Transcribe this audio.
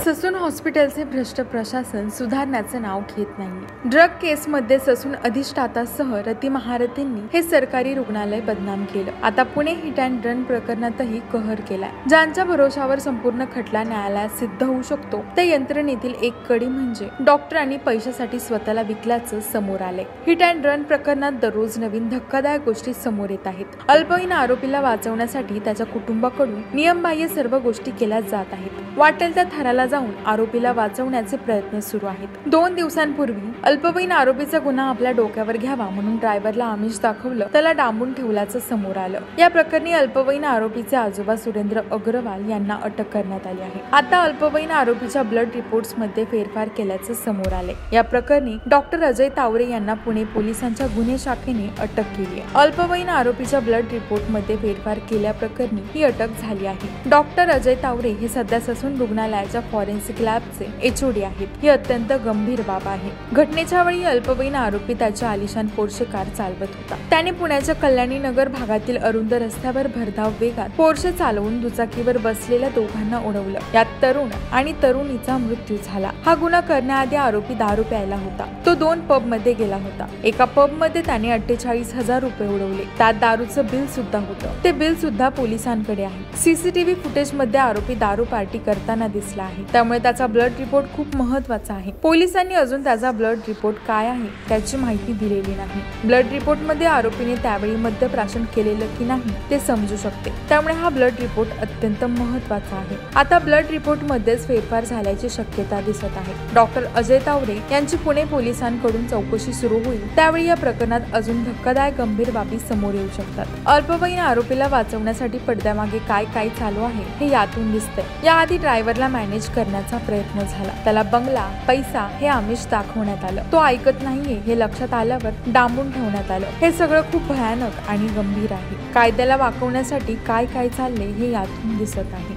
Sassoon हॉस्पिटलचे भ्रष्ट प्रशासन सुधारण्याचे नाव घेत नाही। ड्रग केसमध्ये ससून अधिष्ठातासह रती महारथींनी हे सरकारी रुग्णालय बदनाम केलं। आता पुणे हिट अँड रन प्रकरणातही कहर केलाय। ज्यांच्या भरोशावर संपूर्ण खटला न्यायालयात सिद्ध होऊ शकतो त्या यंत्रणेतील एक कडी म्हणजे डॉक्टरांनी पैशासाठी स्वतःला विकल्याचं समोर आलंय। हिट अँड रन प्रकरणात दररोज नवीन धक्कादायक गोष्टी समोर येत आहेत। अल्पवयीन आरोपीला वाचवण्यासाठी त्याच्या कुटुंबाकडून नियमबाह्य सर्व गोष्टी केल्या जात आहेत। वाटेल त्या थराला जाऊन आरोपीला वाचवण्याचे प्रयत्न सुरू आहेत। 2 दिवसांपूर्वी अल्पवयीन आरोपीचा गुन्हा आपल्या डोक्यावर घ्यावा म्हणून ड्रायव्हरला आमिष दाखवलं, त्याला डांबून ठेवल्याचं समोर आलं। या प्रकरणी अल्पवयीन आरोपीचे आजोबा सुरेंद्र अग्रवाल यांना अटक करण्यात आली आहे। आता अल्पवयीन आरोपीच्या ब्लड रिपोर्ट्स मध्ये फेरफार केल्याचं समोर आले। या प्रकरणी डॉक्टर अजय तावरे यांना पुणे पोलिसांच्या गुन्हे शाखेने अटक केली आहे। अल्पवयीन आरोपीच्या ब्लड रिपोर्ट मध्ये फेरफार केल्याप्रकरणी ही अटक झाली आहे। डॉक्टर अजय तावरे हे सध्या ससून रुग्णालयाच्या फॉरेन्सिक लॅबचे एचओडी आहेत। ही अत्यंत गंभीर बाब आहे। घटनेच्या वेळी अल्पवयीन आरोपी त्याच्या आलिशान पोर्शे कार चालवत होता। त्याने पुण्याच्या कल्याणी नगर भागातील अरुंद रस्त्यावर भरधाव वेगात पोर्शे चालवून दुचाकीवर बसलेल्या दोघांना उडवलं। यात तरुण आणि तरुणीचा मृत्यू झाला। हा गुन्हा करण्याआधी आरोपी दारू प्यायला होता। तो 2 पब मध्ये गेला होता। एका पब मध्ये त्याने 48,000 रुपये उडवले। त्यात दारूचं बिल सुद्धा होतं। ते बिल सुद्धा पोलिसांकडे आहे। सीसीटीव्ही फुटेज मध्ये आरोपी दारू पार्टी करताना दिसला आहे। त्यामुळे त्याचा ब्लड रिपोर्ट खूप महत्त्वाचा आहे। पोलिसांनी अजून त्याचा ब्लड रिपोर्ट काय आहे त्याची माहिती दिलेली नाही। ब्लड रिपोर्ट मध्ये आरोपीने त्यावेळी मद्यप्राशन केलेलं की नाही ते समजू शकते। त्यामुळे हा ब्लड रिपोर्ट अत्यंत महत्त्वाचा आहे। आता ब्लड रिपोर्ट मध्येच फेरफार झाल्याची शक्यता दिसत आहे। डॉक्टर अजय तावरे यांची पुणे पोलिसांकडून चौकशी सुरू होईल त्यावेळी या प्रकरणात अजून धक्कादायक गंभीर बाबी समोर येऊ शकतात। अल्पवयीन आरोपीला वाचवण्यासाठी पडद्यामागे काय चालू आहे हे यातून दिसतंय। याआधी ड्रायव्हरला मॅनेज करण्याचा प्रयत्न झाला, त्याला बंगला, पैसा हे आमिष दाखवण्यात आलं। तो ऐकत नाहीये हे लक्षात आल्यावर डांबून ठेवण्यात आलं। हे सगळं खूप भयानक आणि गंभीर आहे। कायद्याला वाकवण्यासाठी काय चाललंय हे यातून दिसत आहे।